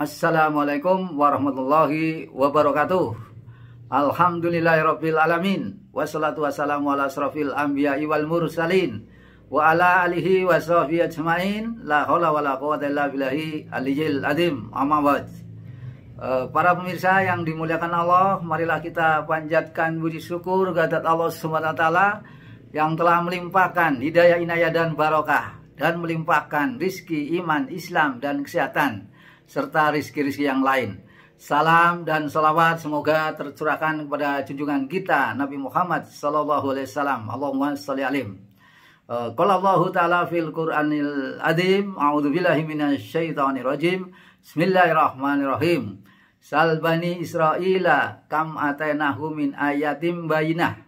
Assalamualaikum warahmatullahi wabarakatuh. Alhamdulillahirabbil alamin. Wassalatu wassalamu ala asrofil anbiya'i wal mursalin wa ala alihi wa sahbihi ajmain. La haula wala quwwata illa billahi aliyyil azim. Amma ba'd. Para pemirsa yang dimuliakan Allah, marilah kita panjatkan puji syukur kehadirat Allah Subhanahu wa taala yang telah melimpahkan hidayah, inayah dan barokah, dan melimpahkan rizki, iman, Islam dan kesehatan, serta rizki-rizki yang lain. Salam dan salawat semoga tercurahkan kepada junjungan kita Nabi Muhammad sallallahu alaihi wasallam. Allahumma shalli alaihi. Qala Allah taala fil Qur'anil azim, a'udzubillahi minasyaitonir rajim. Bismillahirrahmanirrahim. Sal bani Israila kam atainahu min ayatim bayinah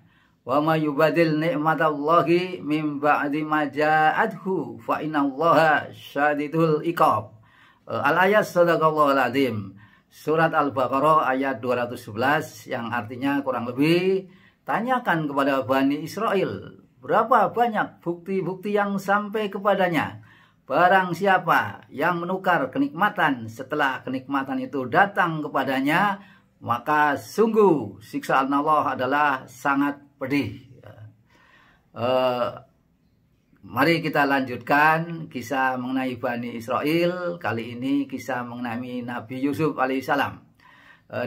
wa ma yubadil ni'matallahi min ba'di ma ja'athu fa innallaha syadidul iqab. Al-ayat sadaqallahul azim. Surat Al-Baqarah ayat 211 yang artinya kurang lebih, tanyakan kepada Bani Israel berapa banyak bukti-bukti yang sampai kepadanya. Barang siapa yang menukar kenikmatan setelah kenikmatan itu datang kepadanya, maka sungguh siksaan Allah adalah sangat pedih. Mari kita lanjutkan kisah mengenai Bani Israel. Kali ini kisah mengenai Nabi Yusuf alaihissalam.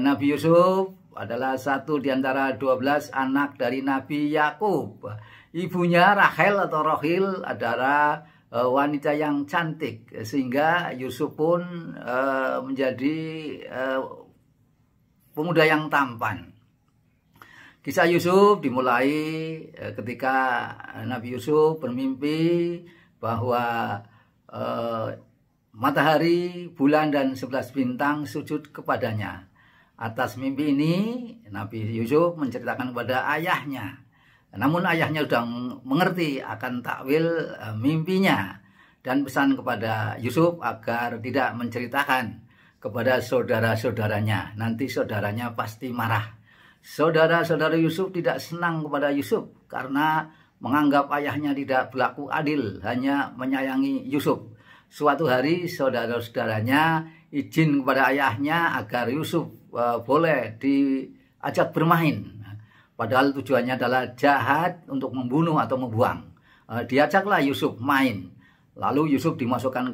Nabi Yusuf adalah satu di antara 12 anak dari Nabi Yakub. Ibunya Rahel atau Rohil adalah wanita yang cantik, sehingga Yusuf pun menjadi pemuda yang tampan. Kisah Yusuf dimulai ketika Nabi Yusuf bermimpi bahwa matahari, bulan, dan 11 bintang sujud kepadanya. Atas mimpi ini Nabi Yusuf menceritakan kepada ayahnya. Namun ayahnya sudah mengerti akan takwil mimpinya dan pesan kepada Yusuf agar tidak menceritakan kepada saudara-saudaranya. Nanti saudaranya pasti marah. Saudara-saudara Yusuf tidak senang kepada Yusuf karena menganggap ayahnya tidak berlaku adil, hanya menyayangi Yusuf. Suatu hari saudara-saudaranya izin kepada ayahnya agar Yusuf boleh diajak bermain. Padahal tujuannya adalah jahat untuk membunuh atau membuang. Diajaklah Yusuf main. Lalu Yusuf dimasukkan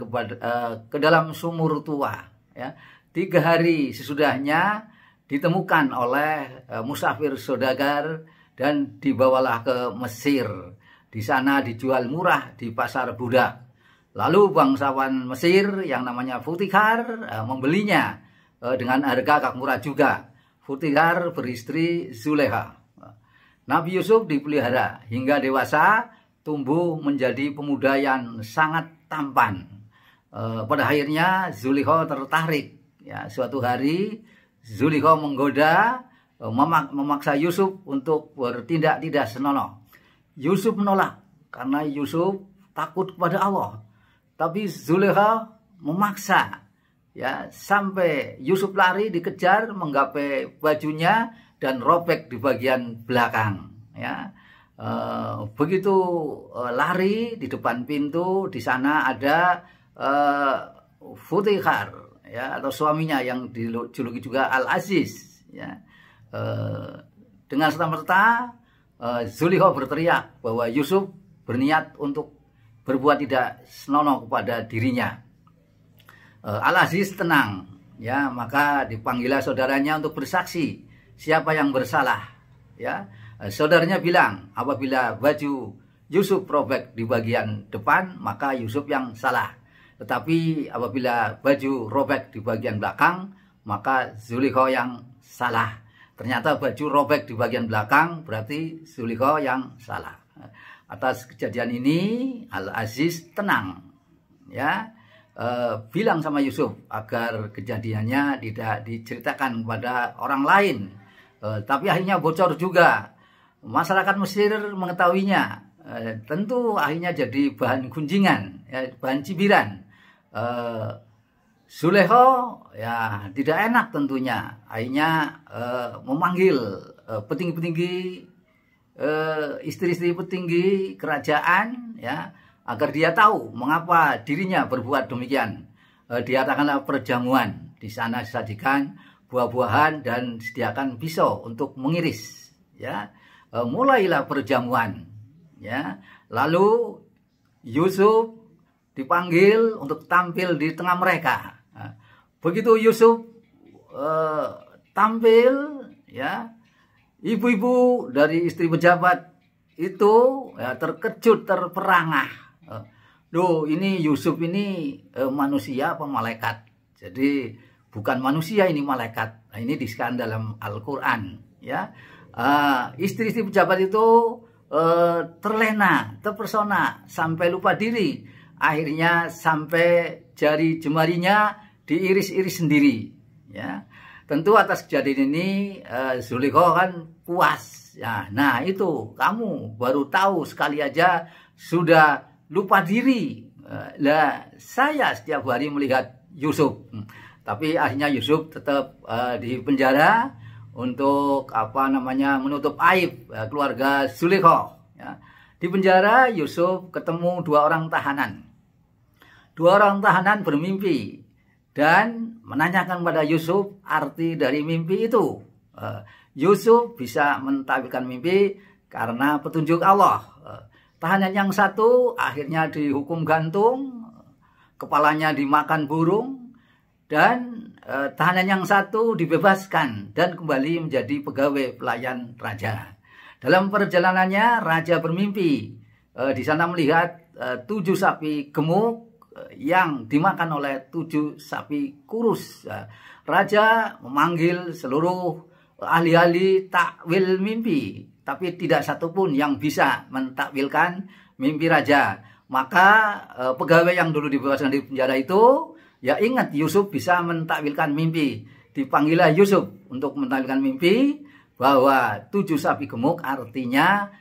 ke dalam sumur tua. Ya. 3 hari sesudahnya ditemukan oleh musafir saudagar dan dibawalah ke Mesir. Di sana dijual murah di pasar budak. Lalu bangsawan Mesir yang namanya Futikar membelinya dengan harga agak murah juga. Futikar beristri Zulekha. Nabi Yusuf dipelihara hingga dewasa, tumbuh menjadi pemuda yang sangat tampan. Pada akhirnya Zulekha tertarik. Ya, suatu hari Zulekha menggoda, memaksa Yusuf untuk bertindak tidak senonoh. Yusuf menolak karena Yusuf takut kepada Allah. Tapi Zulekha memaksa, ya, sampai Yusuf lari dikejar, menggapai bajunya dan robek di bagian belakang. Ya, begitu lari di depan pintu, di sana ada Futikar, ya, atau suaminya yang dijuluki juga Al-Aziz. Ya. Dengan serta-merta Zulekha berteriak bahwa Yusuf berniat untuk berbuat tidak senonoh kepada dirinya. Al-Aziz tenang, ya, maka dipanggillah saudaranya untuk bersaksi siapa yang bersalah. Ya. Saudaranya bilang apabila baju Yusuf robek di bagian depan maka Yusuf yang salah. Tetapi apabila baju robek di bagian belakang, maka Zulekha yang salah. Ternyata baju robek di bagian belakang, berarti Zulekha yang salah. Atas kejadian ini, Al-Aziz tenang. Ya, bilang sama Yusuf agar kejadiannya tidak diceritakan kepada orang lain. Tapi akhirnya bocor juga. Masyarakat Mesir mengetahuinya. Tentu akhirnya jadi bahan gunjingan, ya, bahan cibiran. Zulekha ya tidak enak tentunya. Akhirnya memanggil petinggi-petinggi, istri-istri petinggi kerajaan, ya, agar dia tahu mengapa dirinya berbuat demikian. Diadakanlah perjamuan. Di sana disajikan buah-buahan dan disediakan pisau untuk mengiris. Ya, mulailah perjamuan. Ya, lalu Yusuf dipanggil untuk tampil di tengah mereka. Nah, begitu Yusuf tampil, ya, ibu-ibu dari istri pejabat itu ya, terkejut, terperangah. Loh, ini Yusuf ini manusia apa malaikat? Jadi bukan manusia, ini malaikat. Nah, ini disebutkan dalam Al-Quran. Ya, istri-istri pejabat itu terlena, terpesona, sampai lupa diri. Akhirnya sampai jari jemarinya diiris-iris sendiri. Ya, tentu atas kejadian ini Zulaikha kan puas. Ya, nah itu kamu baru tahu sekali aja sudah lupa diri. Lah saya setiap hari melihat Yusuf. Tapi akhirnya Yusuf tetap di penjara untuk menutup aib keluarga Zulaikha. Ya. Di penjara Yusuf ketemu dua orang tahanan. Dua orang tahanan bermimpi dan menanyakan kepada Yusuf arti dari mimpi itu. Yusuf bisa mentakwilkan mimpi karena petunjuk Allah. Tahanan yang satu akhirnya dihukum gantung, kepalanya dimakan burung, dan tahanan yang satu dibebaskan dan kembali menjadi pegawai pelayan raja. Dalam perjalanannya raja bermimpi, di sana melihat 7 sapi gemuk yang dimakan oleh 7 sapi kurus. Raja memanggil seluruh ahli-ahli takwil mimpi, tapi tidak satupun yang bisa mentakwilkan mimpi raja. Maka pegawai yang dulu dibebaskan di penjara itu ya ingat Yusuf bisa mentakwilkan mimpi. Dipanggillah Yusuf untuk mentakwilkan mimpi bahwa 7 sapi gemuk artinya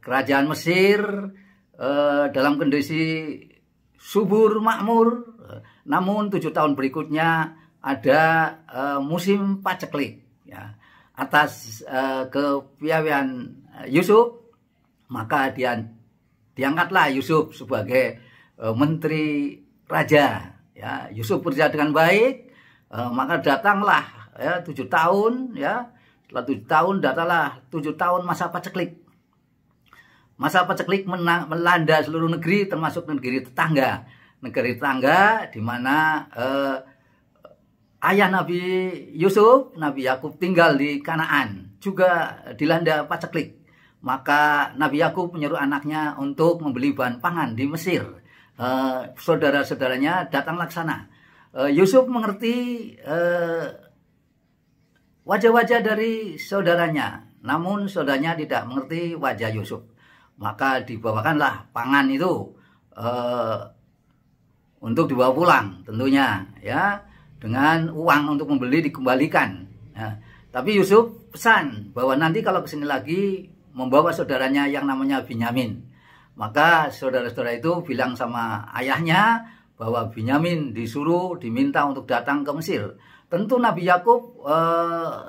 kerajaan Mesir dalam kondisi subur makmur. Namun 7 tahun berikutnya ada musim paceklik. Ya, atas kepiawaian Yusuf, maka diangkatlah Yusuf sebagai menteri raja. Ya, Yusuf bekerja dengan baik, maka datanglah ya 7 tahun. Ya, setelah 7 tahun datanglah 7 tahun masa paceklik. Masa paceklik melanda seluruh negeri, termasuk negeri tetangga. Negeri tetangga di mana ayah Nabi Yusuf, Nabi Yakub tinggal di Kanaan, juga dilanda paceklik. Maka Nabi Yakub menyuruh anaknya untuk membeli bahan pangan di Mesir. Saudara-saudaranya datanglah ke sana. Yusuf mengerti wajah-wajah dari saudaranya, namun saudaranya tidak mengerti wajah Yusuf. Maka dibawakanlah pangan itu untuk dibawa pulang tentunya, ya, dengan uang untuk membeli dikembalikan. Ya. Tapi Yusuf pesan bahwa nanti kalau kesini lagi membawa saudaranya yang namanya Binyamin. Maka saudara-saudara itu bilang sama ayahnya bahwa Binyamin diminta untuk datang ke Mesir. Tentu Nabi Yakub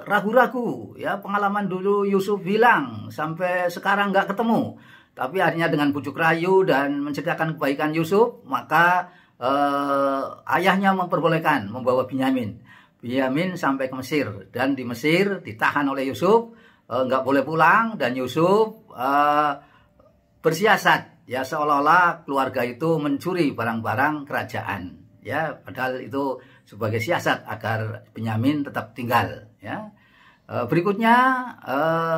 ragu-ragu, ya, pengalaman dulu Yusuf bilang sampai sekarang nggak ketemu. Tapi akhirnya dengan bujuk rayu dan menceritakan kebaikan Yusuf, maka ayahnya memperbolehkan membawa Binyamin. Binyamin sampai ke Mesir, dan di Mesir ditahan oleh Yusuf, nggak boleh pulang, dan Yusuf bersiasat, ya, seolah-olah keluarga itu mencuri barang-barang kerajaan, ya, padahal itu sebagai siasat agar Binyamin tetap tinggal. Ya. Berikutnya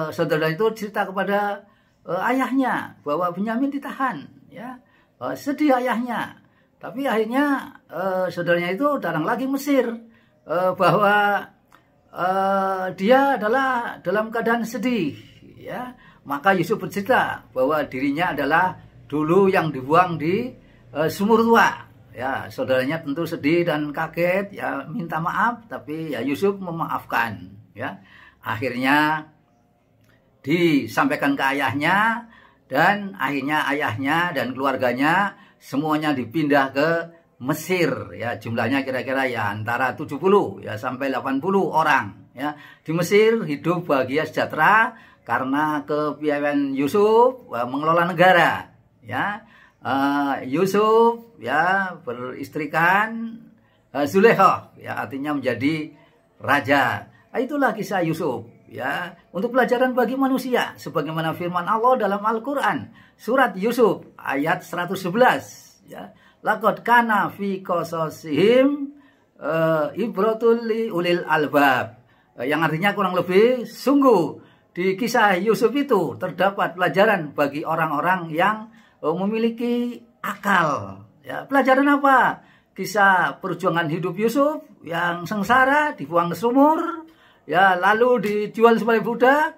saudara itu cerita kepada ayahnya bahwa Binyamin ditahan, ya, sedih ayahnya. Tapi akhirnya saudaranya itu datang lagi Mesir, bahwa dia adalah dalam keadaan sedih, ya. Maka Yusuf bercerita bahwa dirinya adalah dulu yang dibuang di sumur tua. Ya, saudaranya tentu sedih dan kaget, ya, minta maaf, tapi ya Yusuf memaafkan, ya. Akhirnya disampaikan ke ayahnya, dan akhirnya ayahnya dan keluarganya semuanya dipindah ke Mesir, ya, jumlahnya kira-kira ya antara 70 ya sampai 80 orang, ya. Di Mesir hidup bahagia sejahtera karena kepiawaian Yusuf mengelola negara, ya. Yusuf, ya, beristrikan Zulekhoh, ya artinya menjadi raja. Itulah kisah Yusuf, ya, untuk pelajaran bagi manusia sebagaimana firman Allah dalam Al-Qur'an surat Yusuf ayat 111, ya. Laqad kana fi qasasihim ibratul li ulil albab. Yang artinya kurang lebih sungguh di kisah Yusuf itu terdapat pelajaran bagi orang-orang yang memiliki akal. Ya, pelajaran apa? Kisah perjuangan hidup Yusuf yang sengsara, dibuang ke sumur, ya, lalu dijual sebagai budak,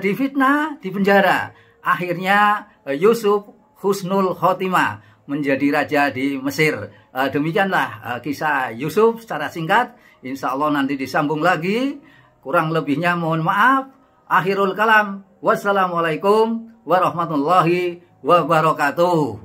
difitnah, dipenjara. Akhirnya Yusuf husnul khotimah, menjadi raja di Mesir. Demikianlah kisah Yusuf secara singkat. Insya Allah nanti disambung lagi. Kurang lebihnya mohon maaf. Akhirul kalam. Wassalamualaikum warahmatullahi wabarakatuh.